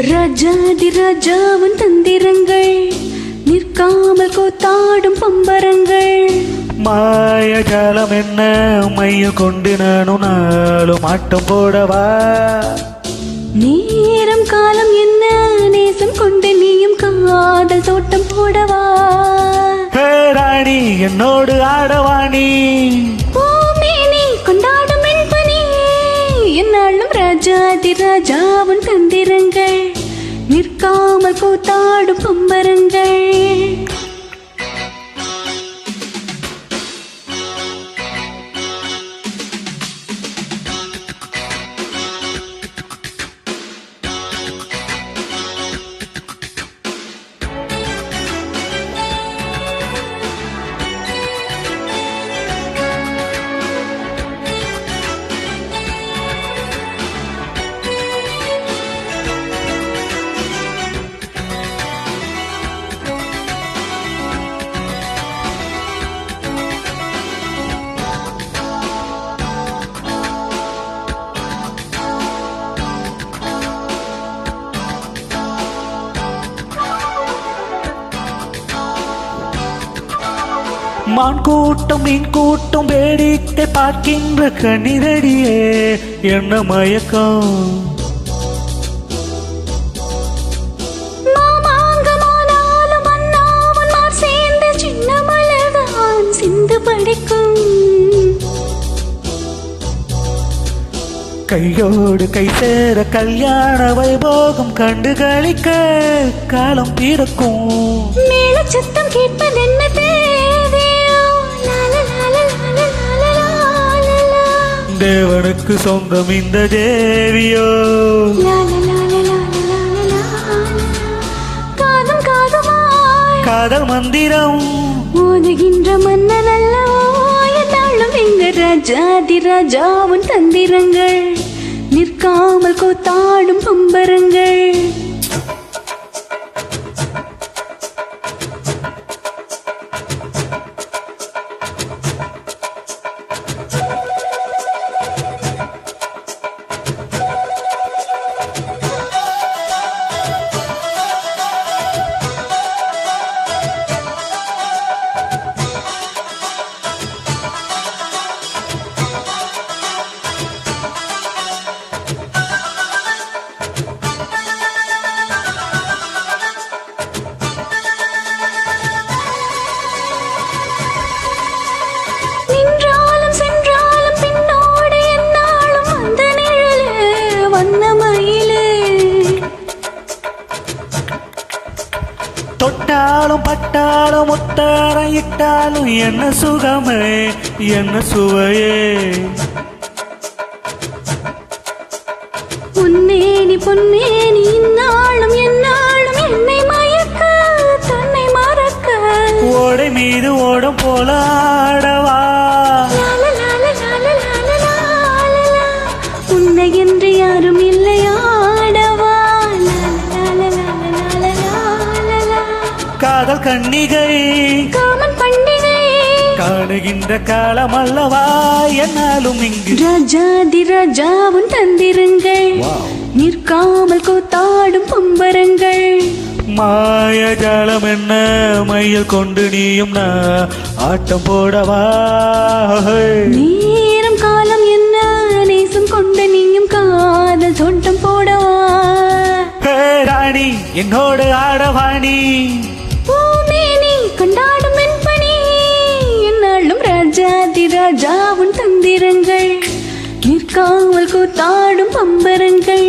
ராஜாதி ராஜாவின் தந்திரங்கள் நிற்காமல் கூத்தாடும் பம்பரங்கள். மாயஜாலம் என்ன மைய கொண்டு நானும் நாளும் ஆட்டம் போடவா? நேரம் காலம் என்ன நேசம் கொண்டு நீயும் காதல் தோட்டம் போடவா? ராணி என்னோடு ஆடவாணி பூமேனி கொண்டாடும் வெண்பனி என்னாலும் ராஜாதி ராஜாவின் தந்திரங்கள் நிற்காமல் கூத்தாடும் பம்பரங்கள். மான் கூட்டம் மீன் கூட்டம் வேடிக்கை பார்க்கின்ற கண்ணிரடியே என்ன மயக்கம்? மாமாங்கமானாலும் அண்ணாவன் மார் சேர்ந்த சின்ன மலர்தான் சிந்து படிக்கும். கையோடு கை சேர கல்யாண வைபோகம் கண்டு களிக்க காலம் பிறக்கும். மேல சத்தம் கேட்பதென்ன தேவனுக்கு சொந்தம் இந்த தேவியோ. காதம் காதமாய் காதல் மந்திரம் ஓதுகின்ற மன்னன் அல்லவோ என்னாலும் எங்க ராஜாதி ராஜாவின் தந்திரங்கள் நிற்காமல் கூத்தாடும் பம்பரங்கள். தொட்டாலும் பட்டாலும் முத்தாரம் இட்டாலும் என்ன சுகமே என்ன சுவையே. பொன்னேனி பொன்னேனி இந்நாளும் எந்நாளும் என்னை மயக்க தன்னை மறக்க ஓடை மீது ஓடம் போல ஆடவா? உன்னை என்று யாரும் இல்லை ஆடவா? காதல் கண்ணிகை காமன் பண்டிகை காணுகின்ற காலம் அல்லவா என்னாலும் இங்கு ராஜாதி ராஜாவின் தந்திரங்கள் நிற்காமல் கூத்தாடும் பம்பரங்கள். மாயஜாலம் என்ன மையல் கொண்டு நீயும் நான் ஆட்டம் போடவா? நேரம் காலம் என்ன நேசம் கொண்டு நீயும் காதல் தோட்டம் போடவா? ராணி என்னோடு ஆடவாணி பூமேனி கொண்டாடும் வெண்பனி என்னாலும் ராஜாதி ராஜாவின் தந்திரங்கள் நிற்காமல் கூத்தாடும் பம்பரங்கள்.